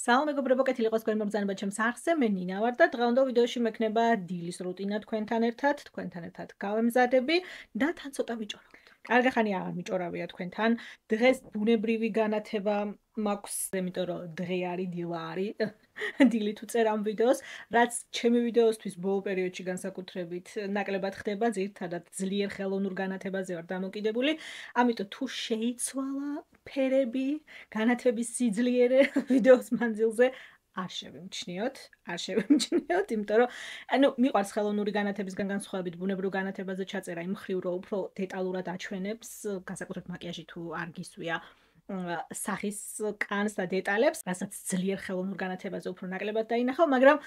სალამი მეგობრებო, კეთილი იყოს თქვენ მომბრძანებად ჩემს არხზე. მე ნინა ვარ და დღევანდელ ვიდეოში მექნება დილის რუტინა თქვენთან ერთად გავემზადები და თან ცოტა ვიჭორავთ. კარგი ხანი აღარ მიჭორავია თქვენთან. დღეს ბუნებრივი განათება მაქვს, იმიტომ რომ დღე არის, დილა არის. დილით ვწერ ამ ვიდეოს, რაც ჩემი ვიდეოსთვის ბოლო პერიოდში განსაკუთრებით ნაკლებად ხდება, ძირითადად ძლიერ ხელოვნურ განათებაზე ვარ დამოკიდებული. ამიტომ თუ შეიცვალა ფერები, განათების სიძლიერე ვიდეოს მანძილზე არ შევიმჩნიოთ, იმიტომ რომ მიყვარს ხელოვნური განათებისგან განსხვავებით ბუნებრივ განათებაზე ჩაწერა იმ მხრივ, რომ უფრო დეტალურად აჩვენებს, განსაკუთრებით მაკიაჟი თუ არ გისვია სახის კანს და დეტალებს, რასაც ძლიერ ხელოვნურ განათებაზე უფრო ნაკლებად დაინახავ, მაგრამ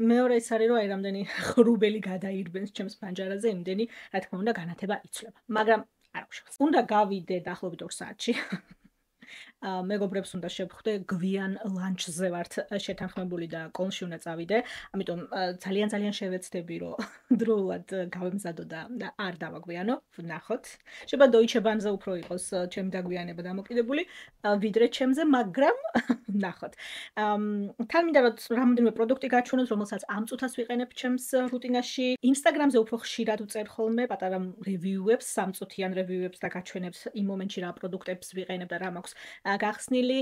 მეორე ის არის, რომ აი რამდენი ღრუბელი გადაირბენს ჩემს პანჯარაზე, იმდენი, რა თქმა უნდა, განათება იცვლება. მაგრამ არ უშავს. უნდა გავიდე დაახლოებით 2 საათში. მეგობრებს უნდა შევხვდე, გვიან ლანჩზე ვართ შეთანხმებული და კოლნში უნდა წავიდე. ამიტომ ძალიან შევეცდები, რომ დროულად გავემზადო და არ დავაგვიანო, ვნახოთ. შეიძლება Deutsche Bahn-ზე უფრო იყოს ჩემი დაგვიანება დამოკიდებული, ვიდრე ჩემზე, მაგრამ ვნახოთ. თან მინდა რომ რამოდენიმე პროდუქტი გაჩვენოთ, რომელსაც ამ წუთას ვიყენებ ჩემს რუტინაში. Instagram-ზე უფრო ხშირად ვწერ ხოლმე პატარა რევიუებს, სამწუთიან რევიუებს და გაჩვენებს იმ მომენტში რა პროდუქტებს ვიყენებ და რა მაქვს გახსნილი.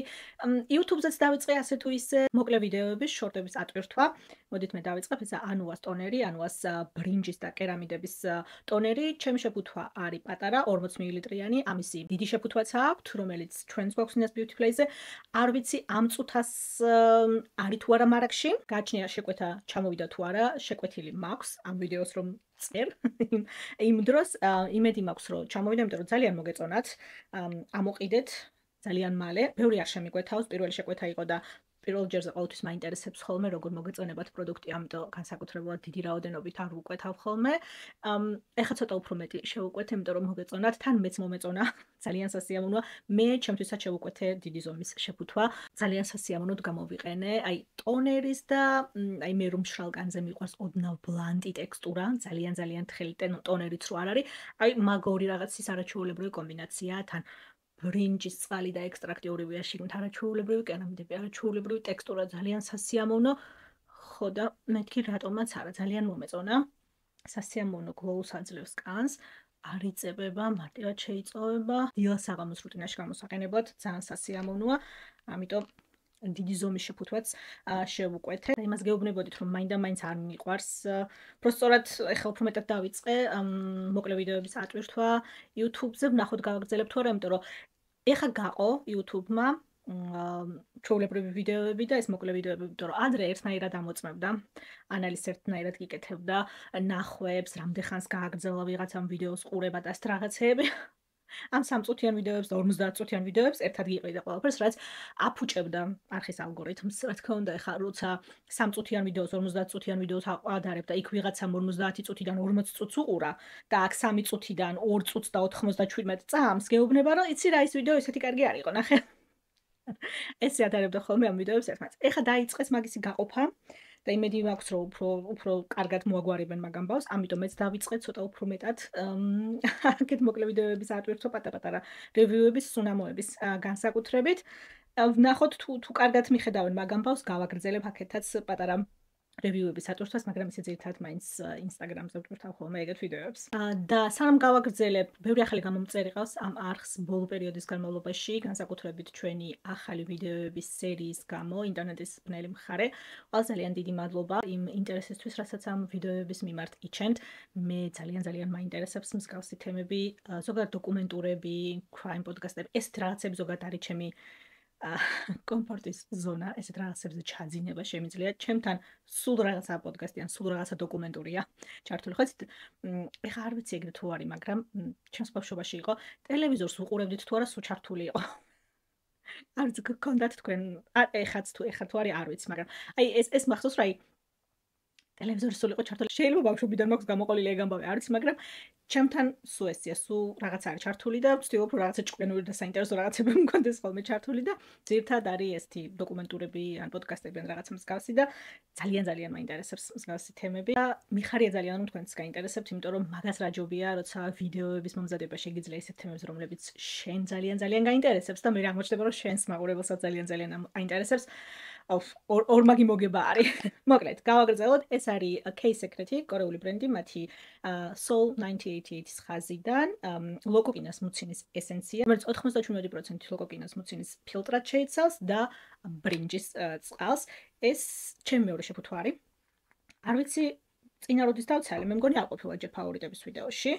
YouTube-ზეც დავიწყე ასე თუ ისე მოკლე ვიდეოების, შორტების ატვირთვა. მოდით მე დავიწყებ, ესა ანუას ტონერი, ანუას ბრინჯის და კერამიდების ტონერი. ჩემი შეფუთვა არის პატარა 40 მილilitrიანი, ამისი დიდი შეფუთვაც აქვს, რომელიც ჩვენს გვაქვს Ninas Beauty Place-ზე. არ ვიცი ამ წუთას არის თუ არა მარაგში. გააჩნია შეკვეთა ჩამოვიდა თუ არა, შეკვეთილი მაქვს ამ ვიდეოს რომ წერ. იმ დროს იმედი მაქვს რომ ჩამოვიდა, იმიტომ რომ ძალიან მოგეწონათ. ამოყიდეთ ძალიან მალე. ბევრი არ შემიკვეთავს, პირველი შეკვეთა იყო და პირველ ჯერზე ყოველთვის მაინტერესებს ხოლმე როგორ მოგეწონებათ პროდუქტი, ამიტომ განსაკუთრებულად დიდი რაოდენობით არ ვუკვეთავ ხოლმე. ეხლა ცოტა უფრო მეტი შევუკვეთე, იმიტომ რომ მოგეწონათ, თან მეც მომეწონა. ძალიან სასიამოვნოა. მე ჩემთვისაც შევუკვეთე დიდი ზომის შეფუთვა. ძალიან სასიამოვნოდ გამოვიყენე. აი ტონერის და აი მე რომ მშრალ კანზე მიყვარს ოდნავ ბლანტი ტექსტურა, ძალიან თხელი ტონერიც რო არ არის. აი მაგორი რაღაცის არაჩვეულებრივი კომბინაცია, თან ბრინჯის წყალი და ექსტრაქტი ორივეა შიგნით არაჩვეულებრივი, კერამიდები არაჩვეულებრივი, ტექსტურა ძალიან სასიამოვნო. ხო და მეთქი რატომაც არა, ძალიან მომეწონა. სასიამოვნო გლოუს აძლევს კანს, არ იწებება, მარტივად შეიწოვება. დილას საღამოს რუტინაში გამოსაყენებლად ძალიან სასიამოვნოა. ამიტომ დიდი ზომის შეფუთვაც შევუკვეთე. იმას გეუბნებოდით, რომ მაინდა-მაინც არ მიყვარს. პროსტორად ეხლა უფრო მეტად დავიწყე მოკლე ვიდეოების ატვირთვა YouTube-ზე, ვნახოთ გავაგრძელებ თუ არა, იმიტომ რომ ეხლა გაყო YouTube-მა ჩვეულებრივი ვიდეოები და ეს მოკლე ვიდეოები, იმიტომ რომ ადრე ერთნაირად ამოწმებდა, ანალიზს ერთნაირად გიკეთებდა, ნახვებს, რამდენ ხანს გააგრძელა ვიღაცამ ვიდეოს ყურება და ასეთ რაღაცეები. ამ 3 წუთიან ვიდეოებს და 50 წუთიან ვიდეოებს ერთად გიყრიდა ყველაფერს, რაც აფუჭებდა არხის ალგორითმს. რა თქმა უნდა, ეხლა როცა 3 წუთიან ვიდეოს 50 წუთიან ვიდეოს აყარებ და იქ ვიღაცამ 50 წუთიდან 40 წუთს უყურა და აქ 3 წუთიდან 2 წუთს და 97 წამს გეუბნება, რომ იცი რა, ის ვიდეო ესეთი კარგი არ იყო, ნახე. ესე ატარებდა ხოლმე ამ ვიდეოებს ერთმანეთს. ეხლა დაიწყეს მაგისი გაყოფა და იმედი მაქვს რომ უფრო კარგად მოაგვარებენ მაგ ამბავს, ამიტომ მეც დავიწყე ცოტა უფრო მეტად აქეთ მოკლე ვიდეოების ატვირთვა, პატარ-პატარა რევიუების, სუნამოების განსაკუთრებით. ვნახოთ თუ კარგად მიხედავენ მაგ ამბავს, გავაგრძელებ აქეთაც პატარა რევიუების ატვირთვას, მაგრამ ისე ძირითადად მაინც Instagram-ზე ვტვირთავ ხოლმე ეგეთ ვიდეოებს. და სანამ გავაგრძელებ, ბევრი ახალი გამომწერი ყავს ამ არხს ბოლო პერიოდის განმავლობაში, განსაკუთრებით ჩვენი ახალი ვიდეოების სერიის გამო, ინტერნეტის ბნელი მხარე. ყველას ძალიან დიდი მადლობა იმ ინტერესისთვის, რასაც ამ ვიდეოების მიმართ იჩენთ. მე ძალიან მაინტერესებს მსგავსი თემები, ზოგადად დოკუმენტურები, crime პოდკასტები, ეს რაღაცები ზოგადად არის ჩემი კომფორტის ზონა, ესეთ რაღაცებზე ჩაძინება შემიძლია. ჩემთან სულ რაღაცა პოდკასტი ან სულ რაღაცა დოკუმენტურია ჩართული. ხო იცით, ეხლა არ ვიცი ეგრე თუ არის, მაგრამ ჩემს ბავშვობაში იყო, ტელევიზორს უყურებდით თუ არა, სულ ჩართული იყო. არ ვიცი, გქონდათ თქვენ, ეხლა თუ არის, არ ვიცი, მაგრამ აი ეს მახსოვს, რა ტელევიზორი სულ იყო ჩართული. შეიძლება ბავშვობიდან მაქვს გამოყოლილი ეგ ამბავი, არ ვიცი, მაგრამ ჩემთან სულ ესეა, სულ რაღაცა არის ჩართული და ვცდილობ რომ რაღაცა ჭკვიანური და საინტერესო რაღაცები მქონდეს ხოლმე ჩართული და ძირითადად არის ესეთი დოკუმენტურები ან პოდკასტები ან რაღაცა მსგავსი და ძალიან მაინტერესებს მსგავსი თემები და მიხარია ძალიან რომ თქვენც გაინტერესებთ, იმიტომ რომ მაგას რა ჯობია, როცა ვიდეოების მომზადება შეგიძლია ისეთ თემებს, რომლებიც შენ ძალიან გაინტერესებს და მე აღმოჩნდება რომ შენს მაყურებელსაც ძალიან აინტერესებს. ორმაგი მოგება არის. მოკლედ, გავაგრძელოთ, ეს არის K-Secret-ი, კორეული ბრენდი, მათი Soul 988-ის ხაზიდან, ლოკოკინას მუცინის ესენცია, რომელიც 97% ლოკოკინას მუცინის ფილტრად შეიცავს და ბრინჯის წყალს. ეს ჩემი მეორე შეფუთვარი. არ ვიცი წინა როდის დავცალე, მე მგონი არ ყოფილა ჯერ ფავორიტების ვიდეოში.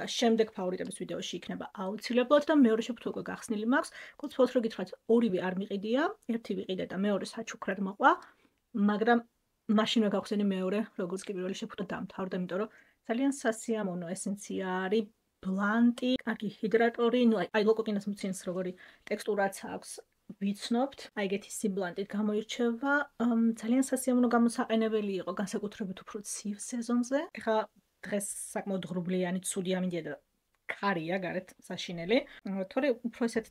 შემდეგ ფავორიტების ვიდეოში იქნება აუცილებლად და მეორე შეფუთვა უკვე გახსნილი მაქვს. გულწრფელად რო გითხრათ, ორივე არ მიყიდია, ერთი ვიყიდე და მეორე საჩუქრად მოყვა, მაგრამ მაშინვე გავხსენი მეორე, როგორც კი პირველი შეფუთვა დამთავრდა, იმიტომ რომ ძალიან სასიამოვნო ესენცია არის, ბლანტი, კარგი ჰიდრატორი, ნუ აი ლოკოკინას მუცინის როგორი ტექსტურაც აქვს. ვიცნობთ, აი ეგეთი სიბლანტით გამოირჩევა, ძალიან სასიამოვნო გამოსაყენებელი იყო, განსაკუთრებით უფრო ცივ სეზონზე. ეხლა დღეს საკმაოდ ღრუბლიანი, ცუდი ამინდია და ქარია გარეთ საშინელი. თორე უფრო ესეთ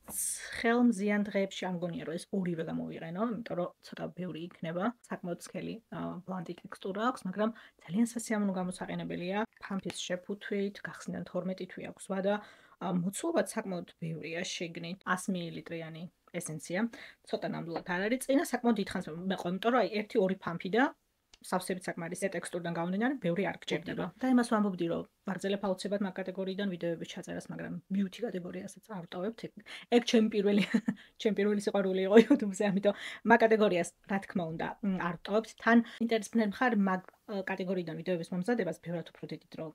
ხელმზიან დღეებში არ მგონია რომ ეს ორივე გამოვიყენო, იმიტომ რომ ცოტა ბევრი იქნება. საკმაოდ სქელი ბლანტი ტექსტურა აქვს, მაგრამ ძალიან სასიამოვნო გამოსაყენებელია. ფამფის შეფუთვით, გახსნიდან 12 თვე აქვს ვადა. მოცულობაც საკმაოდ ბევრია შეგნით 100 მილilitrიანი ესენცია. ცოტა ნამდვილად არ არის წინა, საკმაოდ დიდხანს მეყვა, იმიტომ რომ აი 1-2 ფამფი და სავსებით საკმარისი ტექსტურიდან გამომდინარე, ბევრი არ გჭირდება. და იმას ვამბობდი, რომ ვაგრძელებ აუცილებლად მაგ კატეგორიიდან ვიდეოების ჩაწერას, მაგრამ beauty კატეგორიასაც არ ვტოვებთ. ეგ ჩემი პირველი სიყვარული იყო YouTube-ზე, ამიტომ მაგ კატეგორიას რა თქმა უნდა არ ვტოვებთ. თან ინტერესებდნერ მხარ მაგ კატეგორიიდან ვიდეოების მომზადებას ბევრად უფრო დიდი დრო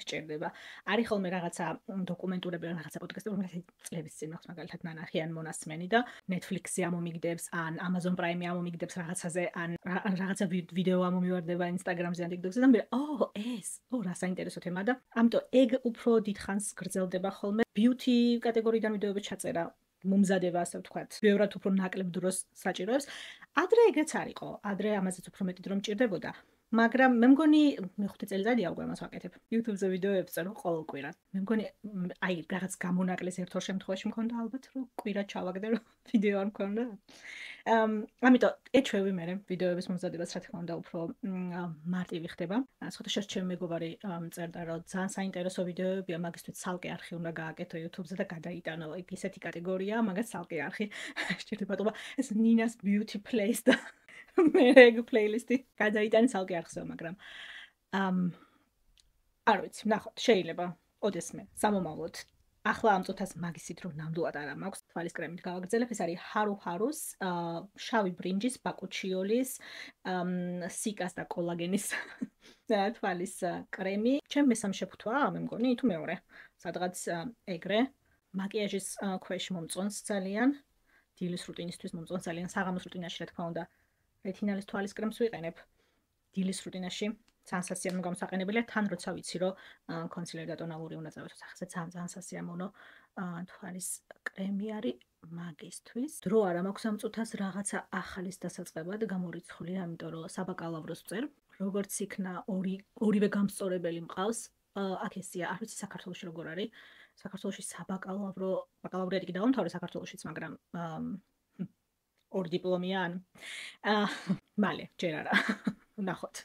სჭირდება. არის ხოლმე რაღაცა დოკუმენტურები, რაღაცა პოდკასტები, რომელსაც წლების წინ მაქვს მაგალითად ნანახი ან მონასმენი და Netflix-ი ამომიგდებს, ან Amazon Prime-ი ამომიგდებს რაღაცაზე, ან რაღაცა ვიდეო ამომივარდება Instagram-ზე ან TikTok-ზე და მე რა საინტერესო თემა და ამიტომ ეგ უფრო დიდხანს გრძელდება ხოლმე. Beauty კატეგორიიდან ვიდეოების ჩაწერა მომზადება, ასე ვთქვათ, ბევრად უფრო ნაკლებ დროს საჭიროებს. ადრე ეგეც არისო, ადრე ამაზეც უფრო მეტი დრო მჭირდებოდა. მაგრამ მე მგონი მე 5 წელიწადია უკვე ამას ვაკეთებ. YouTube-ზე ვიდეოებს წერო ყოველ კვირას. მე მგონი აი რაღაც გამონაკლეს ერთ-ორ შემთხვევაში მქონდა ალბათ, რომ კვირა ჩავაგდე, რომ ვიდეო არ მქონდა. ამიტომ ეჩვევი მე ვიდეოების მომზადებას, რა თქმა უნდა, უფრო მარტივი ხდება. სხვათა შორის ჩემი მეგობარი წერდა, რომ ძალიან საინტერესო ვიდეოებია, მაგისთვის ცალკე არხი უნდა გააკეთო YouTube-ზე და გადაიტანო. ეგ ისეთი კატეგორიაა, მაგას ცალკე არხი სჭირდება. ეს Nina's Beauty Place და მე ეგ პლეილისტი გადაიტანე ცალკე არხზე, მაგრამ არ ვიცი, ნახოთ, შეიძლება ოდესმე სამომავლოდ. ახლა ამ წუთას მაგისით რომ ნამდვილად არ მაქვს, თვალის კრემით გავაგრძელებ. ეს არის Haru-Haru's შავი ბრინჯის, ბაკუჩიოლის, სიკას და კოლაგენის თვალის კრემი. ჩემ მესამე შეფუთვაა, მე მგონი, თუ მეორე. სადღაც ეგრე მაკიაჟის ქვეშ მომწონს ძალიან, დილის რუტინისთვის მომწონს ძალიან, საღამოს რუტინაში რა თქმა უნდა. რეტინალის თვალის კრემს ვიყენებ დილის რუტინაში. ძალიან სასიამოვნო გამოსაყენებელია, თან როცა ვიცი, რომ კონსილერი და ტონალური უნდა წავიდოს, ახლა ძალიან სასიამოვნო თვალის კრემი არის მაგისთვის. დრო არა მაქვს ამ წუთას რაღაცა ახალის დასაწყებად გამორიცხული, ამიტომ რომ საბაკალავროს წერ, როგორც იქნა ორივე გამსწორებელი მყავს. აქ ესია, არ ვიცი საქართველოში როგორ არის. საქართველოში ბაკალავრიატი კი დავამთავრე საქართველოშიც, მაგრამ ორი დიპლომია ან მალე ჯერ არა. ნახოთ.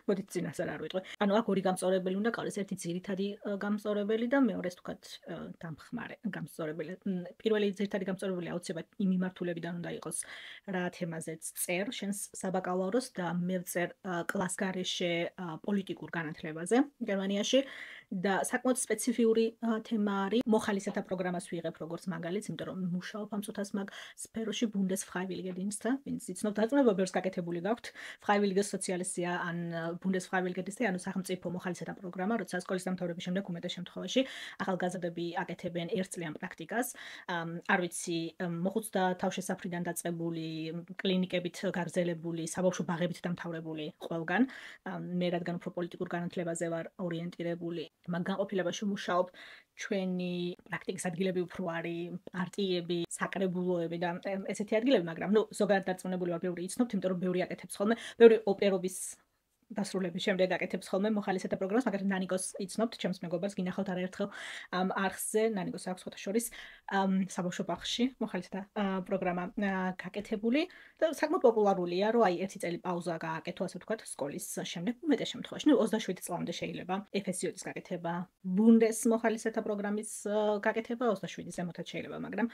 მოდით წინასწარ არ ვიტყვი. ანუ აქ ორი გამწორებელი უნდა ყავდეს, ერთი ძირითადი გამწორებელი და მეორე თქვათ დამხმარე გამწორებელი. პირველი ძირითადი გამწორებელი აუცილებლად იმ მიმართულებიდან უნდა იყოს, რა თემაზეც წერ შენს საბაკალავროს და მე ვწერ კლასგარეშე პოლიტიკურ განათლებაზე გერმანიაში და საკმაოდ სპეციფიური თემა არის. მოხალისეთა პროგრამას ვიღებ როგორც მაგალითს, იმიტომ რომ მუშაობ ამ წუთას მაგ სფეროში Bundesfreiwilligendienst, ვინც იცნობ, დაწნობა ბევრს გაკეთებული გაქვთ. Freiwilliges Soziales-ია ან Bundesfreiwilligendienst, ანუ სახელმწიფო მოხალისეთა პროგრამა, როცა სკოლის დამთავრების შემდეგ უმეტეს შემთხვევაში ახალგაზრდები აკეთებენ ერთწლიან პრაქტიკას. არ ვიცი, მოხუცთა თავშესაფრიდან დაწყებული, კლინიკებით გაგრძელებული, საბავშვო ბაღებით დამთავრებული ყველგან. მე რადგან უფრო პოლიტიკურ განათლებაზე ვარ ორიენტირებული, მაგ განყოფილებაში მუშაობ. ჩვენი პრაქტიკის ადგილები უფრო არის პარტიები, საკრებულოები და ესეთი ადგილები, მაგრამ ნუ ზოგადად დარწმუნებული ვარ, ბევრი იცნობთ, იმიტომ რომ ბევრი აკეთებს ხოლმე, ბევრი ოპერობის დასრულების შემდეგ აკეთებს ხოლმე მოხალისეთა პროგრამას, მაგრამ ნანიკოს იცნობთ, ჩემს მეგობარს გინახავთ არაერთხელ ამ არხზე, ნანიკოს აქვს ხოთა შორის საბავშვო ბაღში მოხალისეთა პროგრამა გაკეთებული და საკმაოდ პოპულარულია, რომ აი ერთი წელი პაუზა გააკეთო, ასე ვთქვათ, სკოლის შემდეგ, უმეტეს შემთხვევაში, ნუ 27 წლამდე შეიძლება FSJ-ის გაკეთება, Bundes მოხალისეთა პროგრამის გაკეთება 27 ზემოთაც შეიძლება, მაგრამ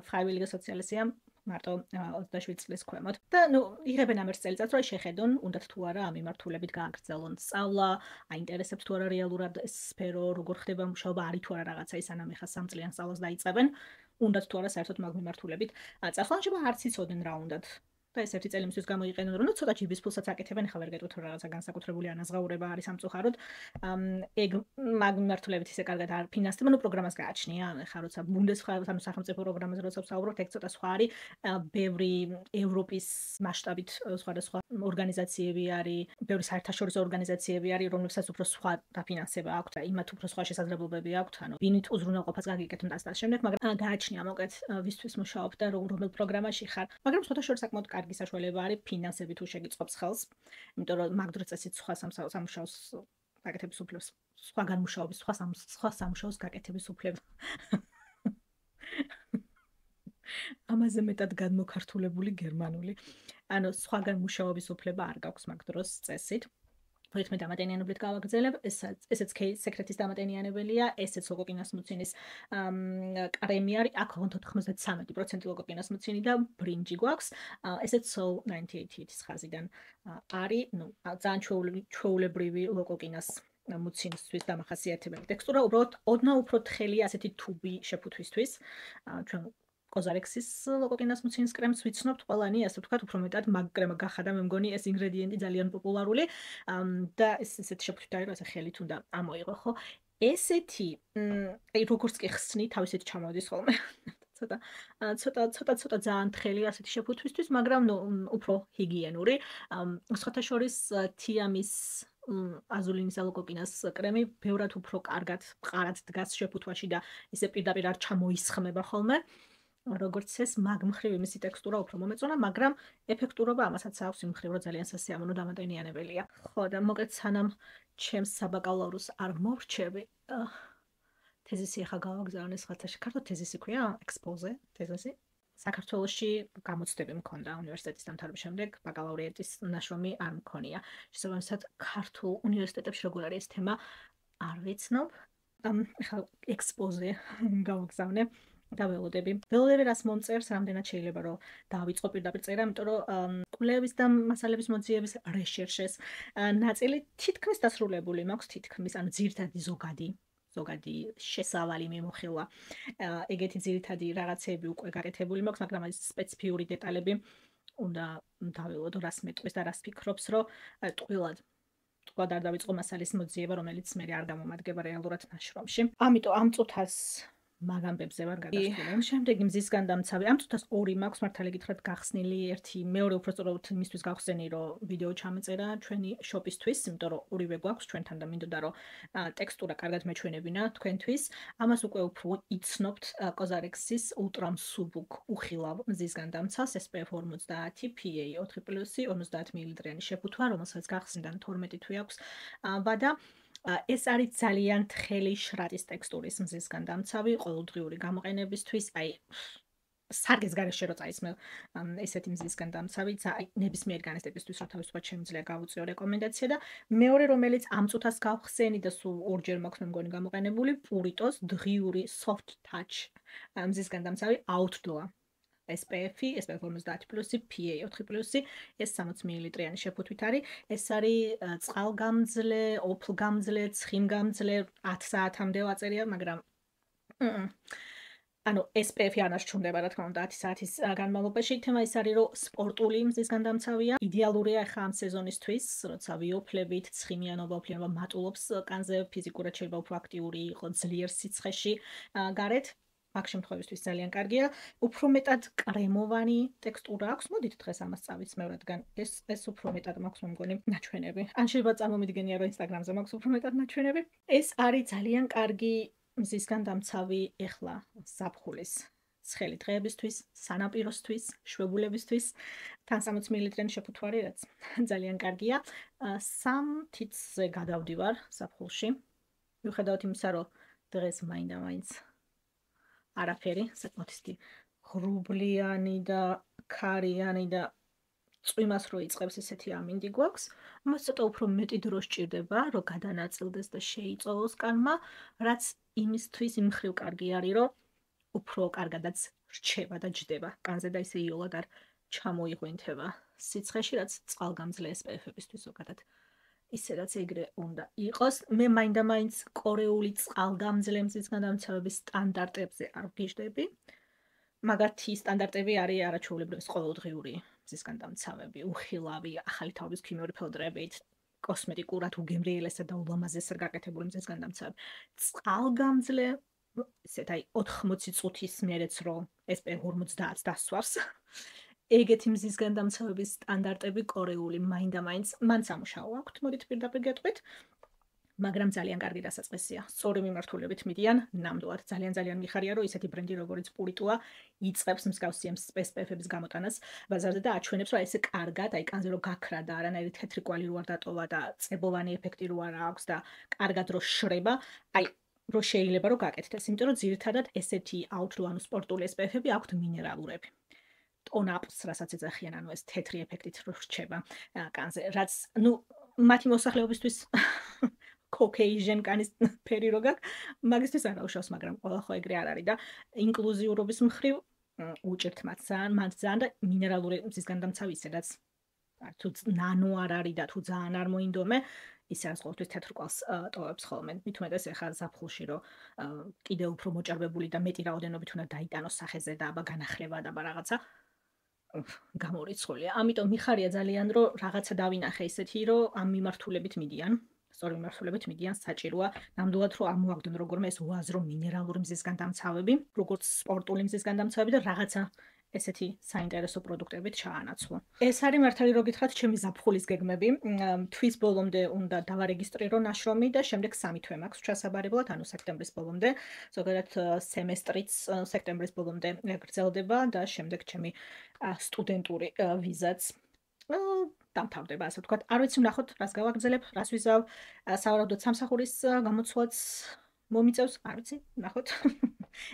Freiwillige Soziales-ია მარტო 27 წლის ქვემოთ. და იღებენ ამ ერთ წელიწადს, რომ შეხედონ, უნდათ თუ არა ამ მიმართულებით გააგრძელონ სწავლა, აინტერესებთ თუ არა რეალურად ეს სფერო, როგორ ხდება მუშაობა, არის თუ არა რაღაცა ის ანამ ეხა 3 წლიან სწავლას დაიწყებენ, უნდათ თუ არა საერთოდ მაგ მიმართულებით. წახალანშება არც იცოდნენ რა უნდათ. და ეს ერთი წელი იმისთვის გამოიყენონ, რომ ცოტა ჯიბის ფულსაც აკეთებენ, ახლა ვერ გეტყვით რომ რაღაცა განსაკუთრებული ანაზღაურება არის სამწუხაროდ. ეგ მაგ მიმართულებით ისე კარგად არ ფინანსდება, პროგრამას გააჩნია. ახლა როცა ბუნდესრატ ანუ სახელმწიფო პროგრამაზე როცა ვსაუბრობთ, ეგ ცოტა სხვა არის. ბევრი ევროპის მასშტაბით სხვადასხვა ორგანიზაციები არის, ბევრი საერთაშორისო ორგანიზაციები არის, რომლებსაც უფრო სხვა დაფინანსება აქვთ და იმათ უფრო სხვა შესაძლებლობები აქვთ, ანუ ვინით უზრუნველყოფას გაგიკეთებთ და შემდეგ, მაგრამ გააჩნია მოკეთ ვისთვის მუშაობ და რომელ პროგრამაში ხარ. მაგრამ სხვათა შორის საკმაოდ კარგი საშუალება არის ფინანსები თუ შეგიწყობს ხელს, იმიტომ რომ მაგ დროს წესით სხვა სამუშაოს გაკეთების უფლებს, სხვაგან მუშაობის, სხვა სამუშაოს გაკეთების უფლება. ამაზე მეტად განმოქართულებული გერმანული. ანუ სხვაგან მუშაობის უფლება არ გაქვს მაგ დროს წესით. თითქმე დამატენიანობით გავაგრძელებ, ესეც სეკრეტის დამატენიანებელია, ესეც ლოგოკინას მუცინის კრემი არის, აქ 93% ლოგოკინას მუცინი და ბრინჯი გვაქვს, ესეც Soul 98-ის ხაზიდან არის, ძალიან ჩვეულებრივი ლოგოკინას მუცინისთვის დამახასიათებელი ტექსტურა, უბრალოდ ოდნავ უფრო თხელი ასეთი თუბი შეფუთვისთვის, ჩვენ კოზარექსის ლოგოკინას მუცინის კრემს ვიცნობთ ყველანი, ასე ვთქვათ, უფრო მეტად მაგ კრემა გახადა, მე მგონი ეს ინგრედიენტი ძალიან პოპულარული და ესეთი შეფუთვით არის, რასაც ხელით უნდა ამოიღო, ხო? ესეთი, როგორც კი ხსნი, თავისით ჩამოდის ხოლმე. ცოტა ძალიან თხელი ასეთი შეფუთვისთვის, მაგრამ უფრო ჰიგიენური. სხვათა შორის თიამის აზულინის ლოგოკინას კრემი ბევრად უფრო კარგად მყარად დგას შეფუთვაში და ისე პირდაპირ არ ჩამოისხმება ხოლმე. როგორც ეს მაგ მხრივ იმისი ტექსტურა უფრო მომეწონა, მაგრამ ეფექტურობა ამასაც აქვს იმ მხრივ, რომ ძალიან სასიამოვნო დამატენიანებელია. ხო, და მოკეთ სანამ ჩემს საბაკალავროს არ მოვრჩები, თეზისი ახლა გავაგზავნე სხვათაში. ქართულ თეზისი ქვია, ექსპოზე, თეზისი. საქართველოში გამოცდები მქონდა უნივერსიტეტის დამთავრების შემდეგ, ბაკალავრიატის ნაშრომი არ მქონია. შესაბამისად, ქართულ უნივერსიტეტებში როგორ არის ეს თემა არ ვიცნობ. ახლა ექსპოზე გავაგზავნე. ველოდები რას მომწერს, რამდენად შეიძლება რომ დავიწყო პირდაპირ წერა, იმიტომ რომ კვლევის და მასალების მოძიების რეშერშეს ნაწილი თითქმის დასრულებული მაქვს, თითქმის, ანუ ძირითადი ზოგადი შესავალი მიმოხილვა. ეგეთი ძირითადი რაღაცები უკვე გაკეთებული მაქვს, მაგრამ ეს სპეციფიური დეტალები უნდა დაველოდო, რას მეტყვის და რას ფიქრობს, რომ ტყუილად არ დავიწყო მასალის მოძიება, რომელიც მე არ გამომადგება რეალურად ნაშრომში. ამიტომ ამ წუთას მაგ ამბებზე ვარ გადასული. შემდეგი მზის განდამცავი. ამ წუთას ორი მაქვს, მართალი გითხრათ, გახსნილი, ერთი მეორე უფრო სწორად იმისთვის გავხსენი, რომ ვიდეო ჩამეწერა ჩვენი შოპისთვის, იმიტომ რომ ორივე გვაქვს ჩვენთან და მინდოდა რომ ტექსტურა კარგად მეჩვენებინა თქვენთვის. ამას უკვე უფრო იცნობთ კოზარექსის ულტრამსუბუქ უხილავ მზის განდამცავს SPF 50 PA 4+, 50 მილილიტრიანი შეფუთვა, რომელსაც გახსნიდან 12 თვე აქვს ვადა. ეს არის ძალიან თხელი შრატის ტექსტურის მზის განდამცავი, ყოველდღიური გამოყენებისთვის, აი სარგეს გარეშე რო წაისმევ ესეთი მზის განდამცავი, ნებისმიერი განათლებისთვის რა თავისუფლად შემიძლია გავუწიო რეკომენდაცია და მეორე რომელიც ამ წუთას გავხსენი და სულ ორჯერ მაქვს მე მგონი გამოყენებული, პურიტოს დღიური soft touch მზის განდამცავი outdoor SPF 50+, PA 4+, ეს 60 მილილიტრიანი შეფუთვით არის. ეს არის წყალგამძლე, ოფლგამძლე, ცხიმგამძლე, 10 საათამდე ვაწერია, მაგრამ ანუ SPF-ი არ ნარჩუნდება, რა თქმა უნდა, 10 საათის განმავლობაში. თემა ის არის, რომ სპორტული მზის განდამცავია. იდეალურია ახლა ამ სეზონისთვის, როცა ვიოფლებით, ცხიმიანობა უფლიანობა მატულობს კანზე, ფიზიკურად შეიძლება უფრო აქტიური იყოს, ძლიერ სიცხეში გარეთ. მაგ შემთხვევისთვის ძალიან კარგია. უფრო მეტად კრემოვანი ტექსტურა აქვს. მოდით დღეს ამას წავიცმევ, რადგან ეს უფრო მეტად მაქვს მე მგონი ნაჩვენები. ან შეიძლება წარმომიდგენია, რომ Instagram-ზე მაქვს უფრო მეტად ნაჩვენები. ეს არის ძალიან კარგი მზის განდამცავი ეხლა ზაფხულის ცხელი დღეებისთვის, სანაპიროსთვის, შვებულებისთვის. თან 60 მილილიტრიანი შეფუთვარი, რაც ძალიან კარგია. 3 თითზე გადავდივარ ზაფხულში. მიუხედავად იმისა, რომ დღეს მაინდა-მაინც არაფერი, საკმაოდ ღრუბლიანი და ქარიანი და წვიმას რო იწყებს ესეთი ამინდი გვაქვს. მას ცოტა უფრო მეტი დრო სჭირდება, რომ გადანაწილდეს და შეიწოვოს კანმა, რაც იმისთვის იმ მხრივ კარგი არის, რომ უფრო კარგადაც რჩება და ჯდება. კანზე და ისე იოლად არ ჩამოიღვინთება სიცხეში, რაც წყალგამძლე SPF-ებისთვის ზოგადად. ისე რაც ეგრე უნდა იყოს. მე მაინდა-მაინც კორეული წყალგამძლე მზის გადამცავების სტანდარტებზე არ ვგიჟდები. მაგათი სტანდარტები არის არაჩვეულებრივი ყოველდღიური მზის გადამცავები, უხილავი, ახალი თაობის ქიმიური ფილტრებით, კოსმეტიკურად უგემრიელესად და ულამაზესად გაკეთებული მზის გადამცავები. წყალგამძლე ისეთ აი 80 წუთის მერეც რომ SPF 50 დასვავს. ეგეთი მზის გადამცავების სტანდარტები კორეული მაინდა-მაინც მან სამუშაო აქვთ, მოდით პირდაპირ გეტყვით. მაგრამ ძალიან კარგი დასაწყისია. სწორი მიმართულებით მიდიან, ნამდვილად ძალიან მიხარია, რომ ისეთი ბრენდი როგორც პურიტუა იწყებს მსგავსი SPF-ების გამოტანას ბაზარზე და აჩვენებს, რომ ესე კარგად, აი კანზე რო გაქრა და არანაირი თეთრი კვალი რო არ დატოვა და წებოვანი ეფექტი რო არ აქვს და კარგად რო შრება, აი რო შეიძლება რომ გაკეთდეს, იმიტომ რომ ძირითადად ესეთი აუთდორ ანუ სპორტული SPF-ები აქვთ მინერალურები. ტონ-აპს, რასაც ეძახიან, ანუ ეს თეთრი ეფექტით რო რჩება კანზე, რაც ნუ მათი მოსახლეობისთვის Caucasian კანის ფერი რო გაქვს, მაგისთვის არ აუშავს, მაგრამ ყველა ხო ეგრე არ არის და ინკლუზიურობის მხრივ უჭერთ მათ ძალიან და მინერალური მზის გადამცავი ისედაც თუ ნანო არ არის და თუ ძალიან არ მოინდომე, ისე რაც ყოველთვის თეთრ კვალს ტოვებს ხოლმე. მით უმეტეს ეხლა ზაფხულში რომ კიდევ უფრო მოჭარბებული და მეტი რაოდენობით უნდა დაიტანოს სახეზე და აბა განახლება და აბა რაღაცა გამორიცხულია. ამიტომ მიხარია ძალიან რომ რაღაცა დავინახე ისეთი რომ ამ მიმართულებით მიდიან. სწორი მიმართულებით მიდიან საჭიროა ნამდვილად რომ ამოაგდონ როგორმე ეს უაზრო მინერალური მზის გადამცავები, როგორც სპორტული მზის გადამცავები და რაღაცა ესეთი საინტერესო პროდუქტებით ჩაანაცვლო. ეს არის მართალი რო გითხრათ, ჩემი ზაფხულის გეგმები. თვის ბოლომდე უნდა დავარეგისტრირო ნაშრომი და შემდეგ 3 თვე მაქვს ჩასაბარებლად, ანუ სექტემბრის ბოლომდე. ზოგადად სემესტრიც სექტემბრის ბოლომდე გრძელდება და შემდეგ ჩემი სტუდენტური ვიზაც დამთავრდება, ასე ვთქვათ. არ ვიცი ვნახოთ, რას გავაგრძელებ, რას ვიზავ. სავარაუდოდ სამსახურის გამოცვლაც მომიწევს, არ ვიცი, ვნახოთ.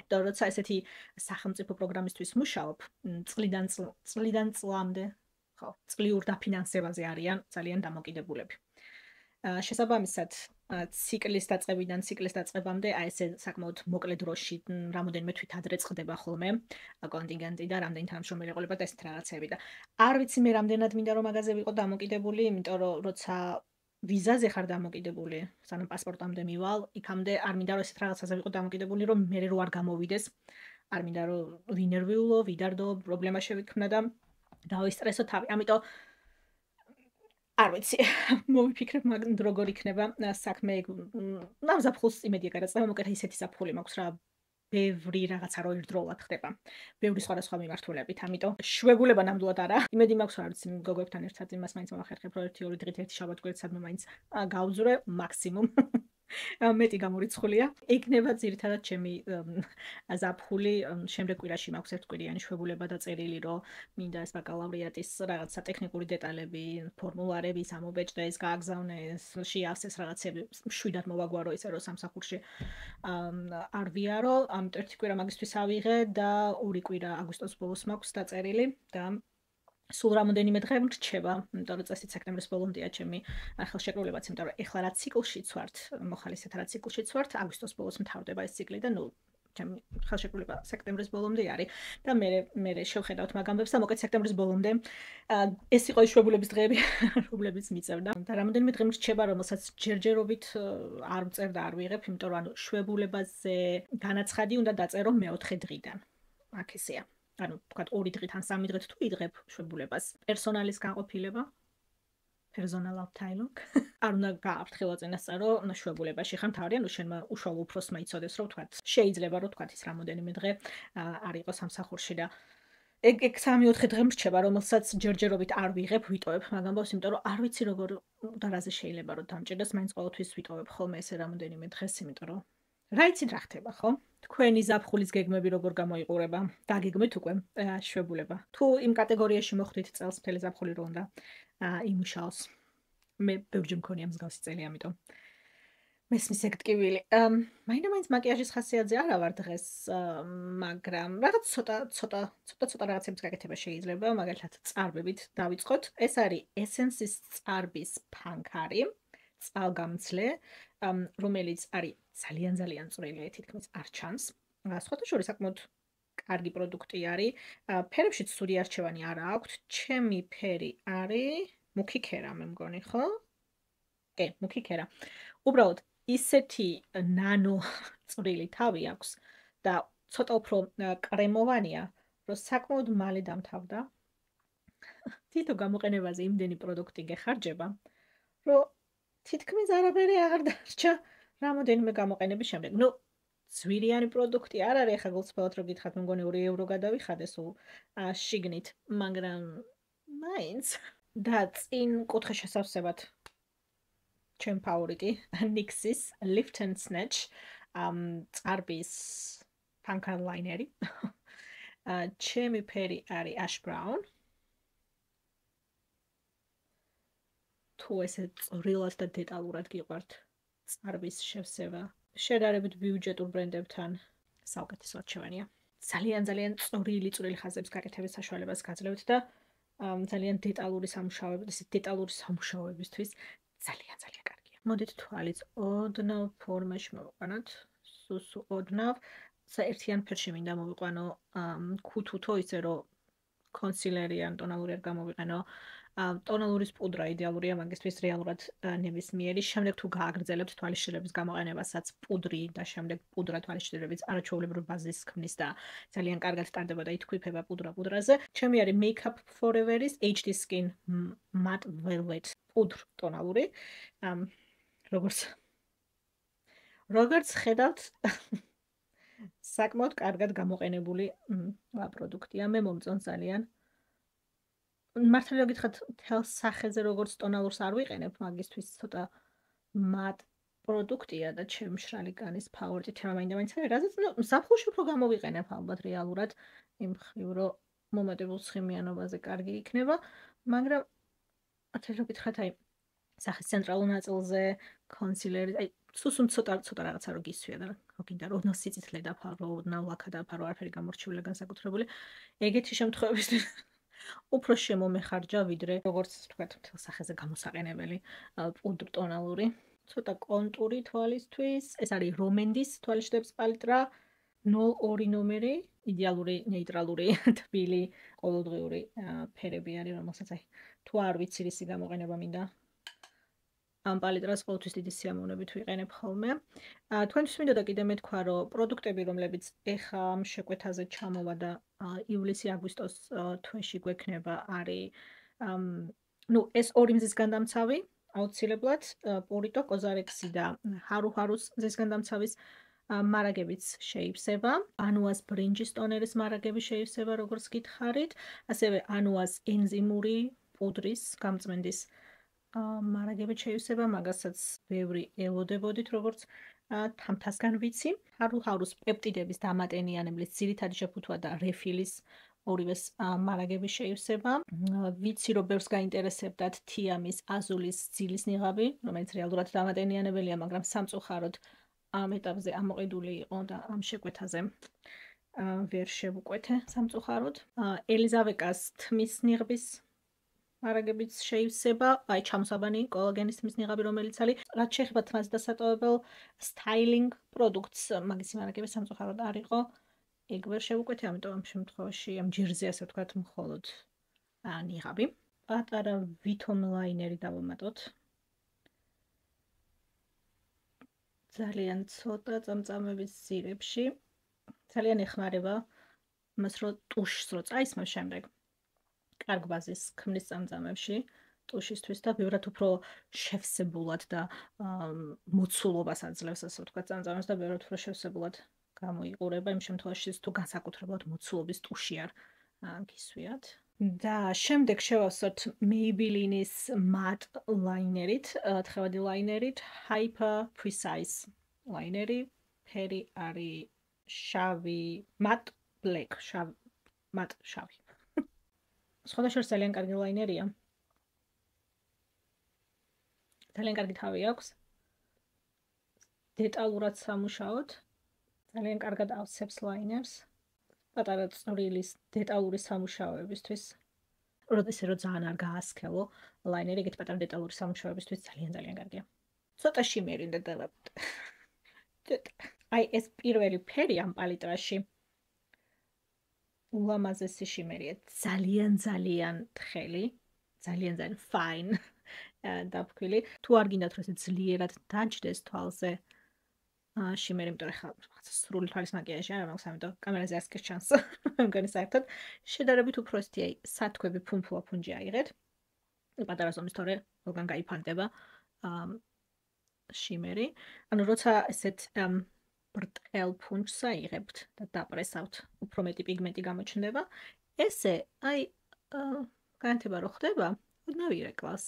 და როცა ესეთი სახელმწიფო პროგრამისთვის მუშაობ, წლიდან წლამდე, ხო, წლიურ დაფინანსებაზე არიან ძალიან დამოკიდებულები. შესაბამისად, ციკლის დაწყებიდან ციკლის დაწყებამდე აი ესე საკმაოდ მოკლე დროში რამოდენიმე თვით ადრე წყდება ხოლმე კონტინგენტი და რამდენი თანამშრომელი ეყოლება და ესეთ რაღაცები და არ ვიცი მე რამდენად მინდა რომ მაგაზე ვიყო დამოკიდებული, იმიტომ რომ როცა ვიზაზე ხარ დამოკიდებული, სანამ პასპორტამდე მივალ, იქამდე არ მინდა რომ ესეთ რაღაცაზე ვიყო დამოკიდებული, რომ მე რო არ გამოვიდეს, არ მინდა რომ ვინერვიულო, ვიდარდო, პრობლემა შევიქმნა და დავისტრესო თავი. ამიტომ არ ვიცი, მოვიფიქრებ მაგ როგორ იქნება საქმე. ზაფხულს იმედია გადაწყვეტა, მოკეთ ისეთი ზაფხული მაქვს რა ბევრი რაღაცა რო ერთდროულად ხდება. ბევრი სხვადასხვა მიმართულებით, ამიტომ შვებულება ნამდვილად არა. იმედი მაქვს, რა ვიცი, გოგოებთან ერთად იმას მაინც მოვახერხებ, რომ 1-2 დღით ერთი შაბათ-კვირით სადმე მაინც გავძვრე მაქსიმუმ. მეტი გამორიცხულია. იქნება ძირითადად ჩემი ზაფხული, შემდეგ კვირაში მაქვს ერთკვირიანი შვებულება დაწერილი, რომ მინდა ეს ბაკალავრიატის რაღაცა ტექნიკური დეტალები, ფორმულარების ამობეჭდეს, გააგზავნეს, შეავსეს რაღაცები, შვიდად მოვაგვარო ისე რომ სამსახურში არ ვიარო. ამიტომ ერთი კვირა მაგისთვის ავიღე და 2 კვირა აგვისტოს ბოლოს მაქვს დაწერილი და სულ რამოდენიმე დღე მრჩება, იმიტომ რომ წესით სექტემბრის ბოლომდეა ჩემი ხელშეკრულებაც, იმიტომ რომ ეხლა რა ციკლშიც ვართ, მოხალისეთ რა ციკლშიც ვართ, აგვისტოს ბოლოს მთავრდება ეს ციკლი და ნუ ჩემი ხელშეკრულება სექტემბრის ბოლომდე არის და მე შევხედავთ მაგ ამბებს და მოკეთ სექტემბრის ბოლომდე ეს იყო შვებულების დღეები, რომლებიც მიწევდა და რამოდენიმე დღე მრჩება, რომელსაც ჯერჯერობით არ ვწერ და არ ვიღებ, იმიტომ რომ ანუ შვებულებაზე განაცხადი უნდა დაწერო მე-4 დღიდან. აქ ესეა. ანუ თქვათ 2 დღით ან 3 დღით თუ იღებ შვებულებას, პერსონალის განყოფილება, personal abteilung. არ უნდა გააფრთხილო წინასწარო შვებულებაში ხარ თავი, ანუ შენმა უშუალო უფროსმა იცოდეს, რომ თქვათ, შეიძლება რომ თქვათ ის რამოდენიმე დღე არ იყოს სამსახურში და ეგ 3-4 დღე მრჩება, რომელსაც ჯერჯერობით არ ვიღებ, ვიტოვებ, მაგ ამბავს, იმიტომ რომ არ ვიცი როგორ და რაზე შეიძლება რომ დამჭირდეს, მაინც ყოველთვის ვიტოვებ ხოლმე ესე რამოდენიმე დღეს, იმიტომ რომ რა იცით რა ხდება, ხო? თქვენი ზაფხულის გეგმები როგორ გამოიყურება? დაგეგმეთ უკვე შვებულება. თუ იმ კატეგორიაში მოხვდით წელს მთელი ზაფხული რო უნდა იმუშაოს. მე ბევრჯერ მქონია მსგავსი წელი, ამიტომ მესმის ეგ ტკივილი. მაინდა-მაინც მაკიაჟის ხასიათზე არა ვარ დღეს, მაგრამ რაღაც ცოტა რაღაცების გაკეთება შეიძლება, მაგალითად წარბებით დავიწყოთ. ეს არის Essence-ის წარბის ფანქარი, წყალგამძლე, რომელიც არის ძალიან წვრილი, თითქმის არ ჩანს. სხვათა შორის საკმაოდ კარგი პროდუქტი არის. ფერებშიც ცუდი არჩევანი არ აქვთ. ჩემი ფერი არის მუქი ქერა, მე მგონი, ხო? კი, მუქი ქერა. უბრალოდ ისეთი ნანო წვრილი თავი აქვს და ცოტა უფრო კრემოვანია, რომ საკმაოდ მალე დამთავრდა. თითო გამოყენებაზე იმდენი პროდუქტი გეხარჯება, რომ თითქმის არაფერი აღარ დარჩა რამოდენიმე გამოყენების შემდეგ. ნუ ძვირიანი პროდუქტი არ არის, ახლა გულწრფელად რო გითხრათ, მე მგონი 2 ევრო გადავიხადე სულ შიგნით, მაგრამ მაინც და წინ კუთხე შესავსებად ჩემ ფავორიტი NYX-ის Lift and Snatch წარბის ფანქარ ლაინერი. ჩემი ფერი არის ash brown. თუ ესე წვრილად და დეტალურად გიყვართ წარბის შევსება, შედარებით ბიუჯეტურ ბრენდებთან საუკეთესო არჩევანია. ძალიან წვრილი ხაზების გაკეთების საშუალებას გაძლევთ და ძალიან დეტალური სამუშაოებისთვის ძალიან კარგია. მოდით თვალიც ოდნავ ფორმაში მოვიყვანოთ. სუსუ ოდნავ საერთიან ფერში მინდა მოვიყვანო ქუთუთო, ისე რომ კონსილერი ან ტონალური არ გამოვიყენო. ტონალურის პუდრა იდეალურია მაგისთვის, რეალურად ნებისმიერი. შემდეგ თუ გააგრძელებთ თვალის შრილების გამოყენებასაც პუდრი და შემდეგ პუდრა თვალის შრილების არაჩვეულებრივ ბაზისს ქმნის და ძალიან კარგად ტარდება და ითქვიფება პუდრაზე. ჩემი არის Makeup Forever-ის HD Skin Matte Velvet პუდრ ტონალური. როგორც ხედავთ, საკმაოდ კარგად გამოყენებული პროდუქტია. მე მომწონს ძალიან. მართალი რომ გითხრათ, თელს სახეზე როგორც ტონალურს არ ვიყენებ, მაგისთვის ცოტა მატ პროდუქტია და ჩემ მშრალი განის ფავორიტი თემა მაინდა-მაინც არის, რაზეც ზაფხულში უფრო გამოვიყენებ ალბათ რეალურად, იმ მხრივ რომ მომატებულ ცხიმიანობაზე კარგი იქნება, მაგრამ მართალი რომ გითხრათ, აი სახის ცენტრალურ ნაწილზე კონსილერი, აი სუსუმ ცოტა რაღაცა რო გისვია და რო გინდა რომ ოდნავ სიწითლე დაფარო, ოდნავ ლაქა დაფარო, არაფერი გამორჩეული განსაკუთრებული, ეგეთი შემთხვევებისთვის უფრო შემომეხარჯა ვიდრე როგორც თქვათ მთელ სახეზე გამოსაყენებელი პუდრ ტონალური. ცოტა კონტური თვალისთვის. ეს არის რომენდის თვალიშდების პალიტრა 02 ნომერი, იდეალური ნეიტრალური თბილი ყოველდღიური ფერები არის, რომელსაც აი თუ არ ვიცი რისი გამოყენება მინდა ამ პალიტრას ყოველთვის დიდი სიამოვნებით ვიყენებ ხოლმე. თქვენთვის მინდოდა კიდე მეთქვა, რომ პროდუქტები, რომლებიც ეხა ამ შეკვეთაზე ჩამოვა და ივლისი-აგვისტოს თვეში გვექნება, არის ეს ორი მზის განდამცავი, აუცილებლად პურიტო, კოზარექსი და ჰარუჰარუს მზის განდამცავის მარაგებიც შეივსება. ანუას ბრინჯის ტონერის მარაგები შეივსება, როგორც გითხარით, ასევე ანუას ენზიმური პუდრის გამწმენდის მარაგებით შეივსება, მაგასაც ბევრი ელოდებოდით, როგორც თამთასგან ვიცი. ჰარუჰარუს პეპტიდების დამატენიანებლის ძირითადი შეფუთვა და რეფილის ორივეს მარაგები შეივსება. ვიცი, რომ ბევრს გაინტერესებდათ თიამის აზულის ძილის ნიღაბი, რომელიც რეალურად დამატენიანებელია, მაგრამ სამწუხაროდ ამ ეტაპზე ამოყიდული იყო და ამ შეკვეთაზე ვერ შევუკვეთე სამწუხაროდ. ელიზავეკას თმის ნიღბის მარაგებიც შეივსება, აი ჩამოსაბანი კოლაგენის თმის ნიღაბი, რომელიც არის, რაც შეეხება თმას დასატოვებელ სტაილინგ პროდუქტს, მაგის მარაგები სამწუხაროდ არ იყო. ეგ ვერ შევუკვეთე, ამიტომ ამ შემთხვევაში ამ ჯირზე ასე ვთქვათ, მხოლოდ ნიღაბი. პატარა ვითომ ლაინერი დავამატოთ. ძალიან ცოტა წამწამების ძირებში. ძალიან ეხმარება მას, რომ ტუშს რო წაისმევ შემდეგ. კარგ ბაზის ქმნის წამწამებში ტუშისთვის და ბევრად უფრო შევსებულად და მოცულობას აძლევს, ასე ვთქვათ, წამწამებს და ბევრად უფრო შევსებულად გამოიყურება იმ შემთხვევაში, თუ განსაკუთრებულად მოცულობის ტუში არ გისვიათ. და შემდეგ შევავსოთ Maybelline-ის matte ლაინერით, თხევადი ლაინერით, Hyper Precise ლაინერი, ფერი არის შავი, matte black, matte შავი. სხვადასხვა ძალიან კარგი ლაინერია. ძალიან კარგი თავი აქვს. დეტალურად სამუშაოთ. ძალიან კარგად ავსებს ლაინერს. პატარა წვრილის დეტალური სამუშაოებისთვის. როდესაც რო ძალიან არ გაასქელო, ლაინერი ეგეთ პატარა დეტალური სამუშაოებისთვის ძალიან კარგია. ცოტა შიმერი და დავაბთ. აი ეს პირველი ფერი ამ პალიტრაში ულამაზესი შიმერია, ძალიან თხელი, ძალიან fine დაფქვილი. თუ არ გინდათ რომ ესე ძლიერად დაჯდეს თვალზე შიმერი, იმიტომ რომ ხა სრული თვალის მაკიაჟი არ მაქვს, ამიტომ კამერაზე ასკის ჩანს. მე მგონი საერთოდ შედარებით უფრო ესეთი სათქვები ფუნჯი აიღეთ. პატარა ზომის თორე როგორ გაიფანტება შიმერი. ანუ როცა ესეთ ბრტყელ ფუნჯს აიღებთ და დაპრესავთ, უფრო მეტი პიგმენტი გამოჩნდება. ესე აი განათება რო ხდება, ოდნავ ირეკლავს.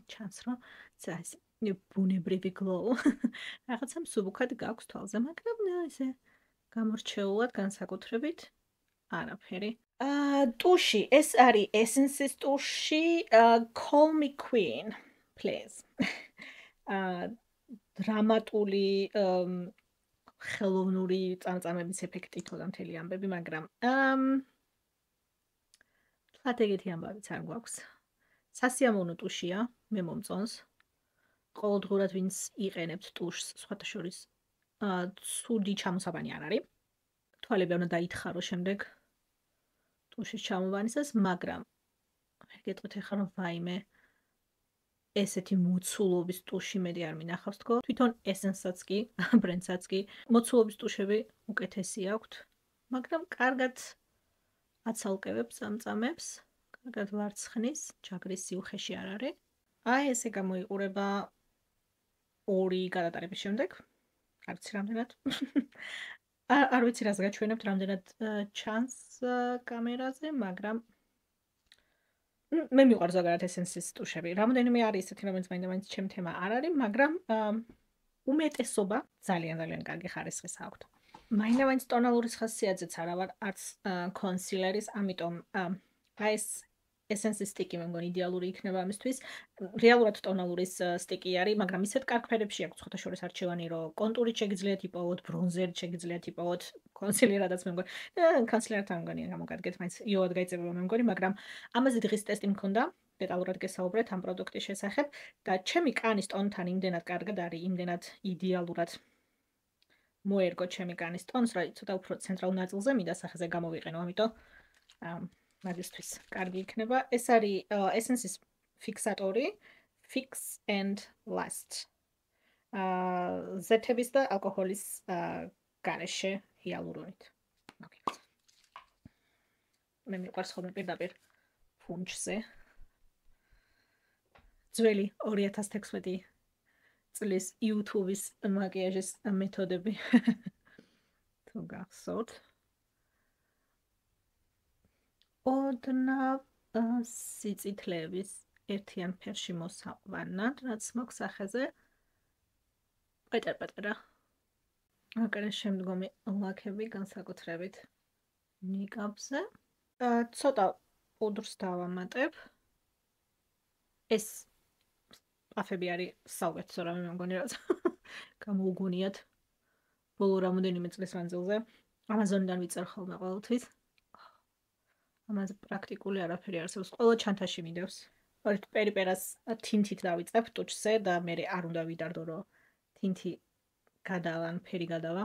ჩანს რომ ეს ბუნებრივი glow რაღაცა მსუბუქად გაქვს თვალზე, მაგრამ ესე გამორჩეულად განსაკუთრებით არაფერი. ტუში, ეს არის Essence-ის ტუში, Call Me Queen, please. დრამატული ხელოვნური წამწამების ეფექტი თოდა მთელი ამბები, მაგრამ თლად ეგეთი ამბავიც არ გვაქვს. სასიამოვნო ტუშია, მე მომწონს. ყოველდღურად ვინც იყენებთ ტუშს, სხვათა შორის ცუდი ჩამოსაბანი არ არის. თვალები უნდა დაითხარო შემდეგ ტუშის ჩამოვანისას, მაგრამ ვერ გეტყვით ეხლა რომ ვაიმე ესეთი მოცულობის ტუში მედი არ მინახავს თქო. თვითონ Essence-საც კი, ბრენდსაც კი, მოცულობის ტუშები უკეთესი აქვთ, მაგრამ კარგად აცალკევებს წამწამებს, კარგად ვარცხნის, ჯაგრის სიუხეში არ არის. აი ესე გამოიყურება 2 გადატარების შემდეგ. არ ვიცი რამდენად. არ ვიცი რას გაჩვენებთ, რამდენად ჩანს კამერაზე, მაგრამ მე მიყვარს ზოგადად Essence-ის ტუშები. რამოდენიმე არის ესეთი, რომელიც მაინც ჩემი თემა არ არის, მაგრამ უმეტესობა ძალიან კარგი ხარისხის აქვთ. მაინც ტონალურის ხასიათზეც არა ვარ, არც კონსილერის, ამიტომ აი ეს Essence-ის სტიკი მე მგონი იდეალური იქნება ამისთვის. რეალურად ტონალურის სტიკი არის, მაგრამ ისეთ კარგ ფერებში აქვს სხვათა შორის არჩევანი, რომ კონტურით შეგიძლიათ იპოვოთ, ბრონზერით შეგიძლიათ იპოვოთ, კონსილერადაც მე მგონი. კონსილერთან მგონი გამოგადგეთ, მაინც იოად გაიწებება მე მგონი, მაგრამ ამაზე დღის ტესტი მქონდა, დეტალურად გესაუბრეთ ამ პროდუქტის შესახებ და ჩემი კანის ტონთან იმდენად კარგად არის, იმდენად იდეალურად მოერგო ჩემი კანის ტონს, რომ ცოტა უფრო ცენტრალურ ნაწილზე მინდა სახეზე გამოვიყენო, ამიტომ მაგისთვის კარგი იქნება. ეს არის Essence-ის ფიქსატორი, Fix and Last. ზეთების და ალკოჰოლის გარეშე ჰიალურონით. მე მიყვარს ხოლმე პირდაპირ ფუნჯზე. ძველი 2016 წლის YouTube-ის მაკიაჟის მეთოდები. თუ გახსოვთ. ოდნავ სიწითლეების ერთიან ფერში მოსაყვანად, რაც მაქვს სახეზე პეტარ-პეტარა. აკრა შემდგომი ლაქები განსაკუთრებით ნიკაპზე. ცოტა პუდრს დავამატებ. ეს პაფები არის საუკეთესო რამე მე მგონი რაც გამოუგონიათ ბოლო რამოდენიმე წლის მანძილზე. Amazon-დან ვიწერ ხოლმე ყოველთვის. ამაზე პრაქტიკული არაფერი არსებობს. ყველა ჩანთაში მიდევს. პერიპერას თინთით დავიწებ ტუჩზე და მე არ უნდა ვიდარდო რომ თინთი გადავან, ფერი გადავა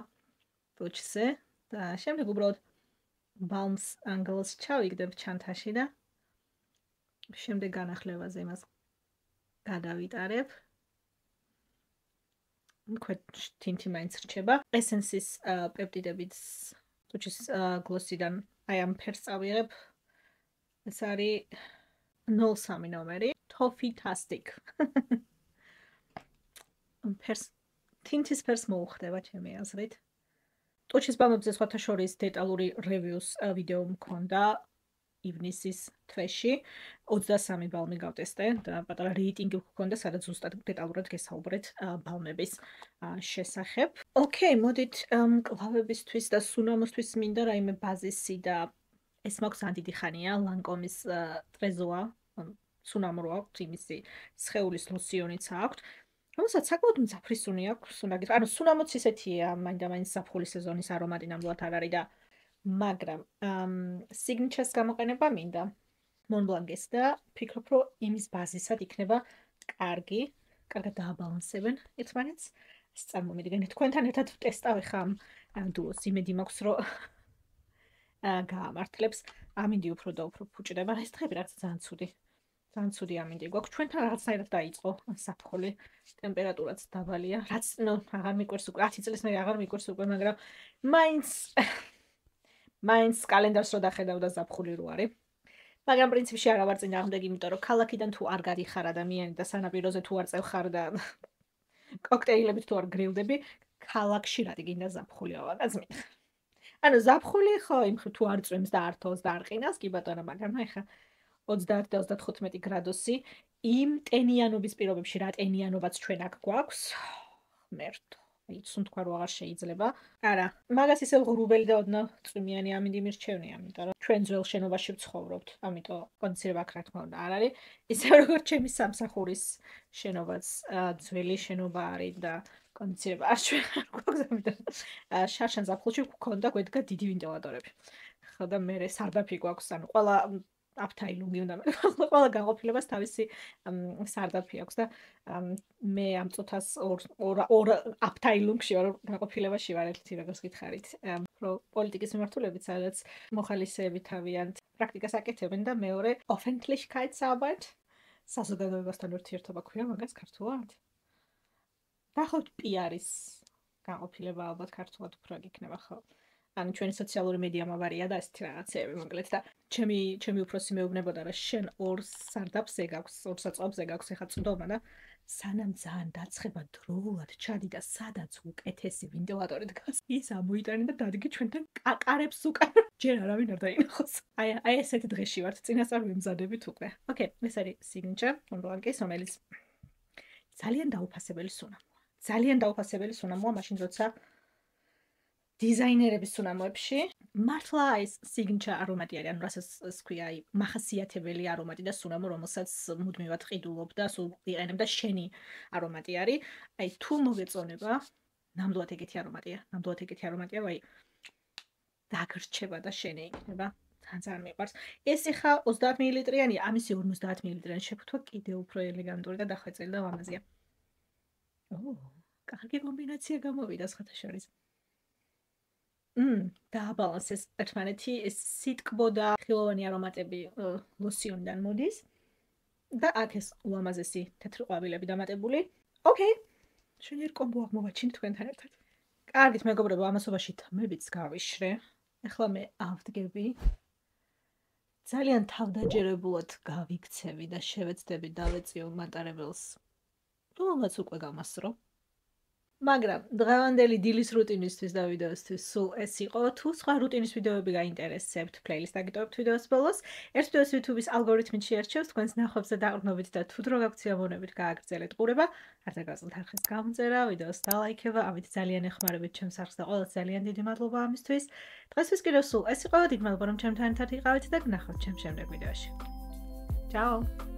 ტუჩზე და შემდეგ უბრალოდ balms angles ჩავიგდებ ჩანთაში და შემდეგ განახლებაზე იმას გადავიტარებ. თინთი მაინც რჩება. Essence-ის პეპტიდებიც ტუჩის გლოსიდან აი ამ ფერს წავიღებ. ეს არის 03 ნომერი, Toffee-tastic. თინთის ფერს მოუხდება ჩემი აზრით. ტუჩის ბალმებზე სხვათა შორის დეტალური reviews ვიდეო მქონდა ივნისის თვეში. 23 ბალმი გავტესტე და პატარა რეიტინგი მქონდა, სადაც ზუსტად დეტალურად გესაუბრეთ ბალმების შესახებ. ოკეი, მოდით მკლავებისთვის და სუნამოსთვის მინდა რაიმე ბაზისი და ეს მაქვს ან დიდი ხანია, Lancome-ის ტრეზოა, სუნამო რო აქვს, იმისი სხეულის ლოსიონიც აქვს. რომელსაც საკმაოდ მძაფრი სუნი აქვს, ანუ სუნამოც ისეთია, მაინდა-მაინც ზაფხულის სეზონის არომატი ნამდვილად არ არის და მაგრამ signature-ს გამოყენება მინდა. Montblanc-ის და ფიქრობ, რომ იმის ბაზისად იქნება კარგი, კარგად დააბალანსებენ ერთმანეთს. ეს წარმომიდგენთ თქვენთან ერთად ვტესტავ ხა ამ დუოს. იმედი მაქვს, რომ გაამართლებს. ამინდი უფრო და უფრო ფუჭდება. ეს დღეები რაღაც ძალიან ცუდი ამინდი გვაქვს. ჩვენთან რაღაცნაირად დაიწყო საფხული. ტემპერატურაც დაბალია. რაც აღარ მიყვარს უკვე 10 წლის მე აღარ მიყვარს უკვე, მაგრამ მაინც კალენდარს რო დახედავ და ზაფხული რო არის. მაგრამ პრინციპში არა ვარ წინააღმდეგ, იმიტომ რომ ქალაქიდან თუ არ გადიხარ ადამიანი და სანაპიროზე თუ არ წევხარ და კოქტეილებით თუ არ გრილდები, ქალაქში რა დგინდა ზაფხულია ვაგაზმით. ანუ ზაფხული ხო იმ თუ არ წვიმს და არ თოვს და არ ყინავს, კი ბატონო, მაგრამ ეხა 30 და 35 გრადუსი იმ ტენიანობის პირობებში, რა ტენიანობაც ჩვენ აქ გვაქვს, ღმერთო. იცი თქვა რომ აღარ შეიძლება. არა, მაგას ისე ღრუბელი და ოდნავ წვიმიანი ამინდი მირჩევნია, იმიტომ რომ ჩვენ ძველ შენობაში ვცხოვრობთ, ამიტომ კონსერვა აქ რა თქმა უნდა არ არის. ისე როგორც ჩემი სამსახურის შენობაც ძველი შენობა არის და კონსერვა არ ჩვენ არ გვაქვს, ამიტომ შარშან ზაფხულში გვქონდა გვედგა დიდი ვენტილატორები. ხო და მე სარდაფი გვაქვს, ანუ ყველა აფთაილუნგი უნდა ყველა განყოფილებას თავისი სარდაფი აქვს და მე ამ წუთას ორ აფთაილუნგში ვარ განყოფილებაში ვარ ერთი როგორც გითხარით რომ პოლიტიკის მიმართულებით სადაც მოხალისეები თავიანთ პრაქტიკას აკეთებენ და მეორე Öffentlichkeitsarbeit საზოგადოებასთან ურთიერთობა ქვია მაგას ქართულად ნახოთ პიარის განყოფილება ალბათ ქართულად უფრო გიქნება ხო ანუ ჩვენი სოციალური მედია მავარია და ესეთი რაღაცეები მოკლედ და ჩემი უფროსი მეუბნებოდა რომ შენ ორ სარდაფზე გაქვს ორ საწყობზე გაქვს ეხა წვდომა და სანამ ძალიან დაცხება დროულად ჩადი და სადაც უკეთესი ვენტილატორი დგას ის ამოიტანე და დადგე ჩვენთან კაკარებს უკან ჯერ არავინ არ დაინახოს აი ესეთი დღეში ვართ წინასწარ ვიმზადებით უკვე ოკეი ეს არის signature ბლანკის რომელიც ძალიან დაუფასებელი სუნამოა მაშინ როცა დიზაინერების სუნამოებში მართლა ის signature არომატი არის, ანუ რასაც ქვია, აი, მახასიათებელი არომატი და სუნამო, რომელსაც მუდმივად ყიდულობ და სულ იყენებ და შენი არომატი არის. აი, თუ მოგეწონება, ნამდვილად ეგეთი არომატია, აი, დაგრჩება და შენი იქნება. ძალიან მიყვარს. ეს ეხა 30 მილilitrიანი, ამისი 50 მილilitrიანი შეფუთვა კიდევ უფრო ელეგანტური და დახვეწილი და ლამაზია. კარგი კომბინაცია გამოვიდა სხვათა შორის. დააბალანსეს ერთმანეთი ეს სიტკბო და ხილოვანი არომატები ლოსიონიდან მოდის და აქ ეს ულამაზესი თეთრი ყვავილები დამატებული. ოკეი. შენ კომბო აღმოვაჩინე თქვენთან ერთად. კარგით მეგობრებო, ამასობაში თმებიც გავიშრე. ეხლა მე ავდგები. ძალიან თავდაჯერებულად გავიქცევი და შევეცდები დავეწიო მატარებელს. რომელმაც უკვე გამასრო. მაგრამ დღევანდელი დილის რუტინისთვის და ვიდეოსთვის სულ ეს იყო. თუ სხვა რუტინის ვიდეოები გაინტერესებთ, პლეილისტ დაგიტოვებთ ვიდეოს ბოლოს. ერთ ვიდეოს YouTube-ის ალგორითმით შეერჩევს თქვენს ნახვებზე დაყრდნობით და თუ დრო გაქვთ სიამოვნებით გააგრძელეთ ყურება. არ დაგაწყვეტთ არხის გამომწერა, ვიდეოს დალაიქება, ამით ძალიან ეხმარებით ჩემს არხს და ყველას ძალიან დიდი მადლობა ამისთვის. დღესთვის კიდევ სულ ეს იყო. დიდი მადლობა რომ ჩემთან ერთად იყავით და გნახავთ ჩემს შემდეგ ვიდეოში. Ciao!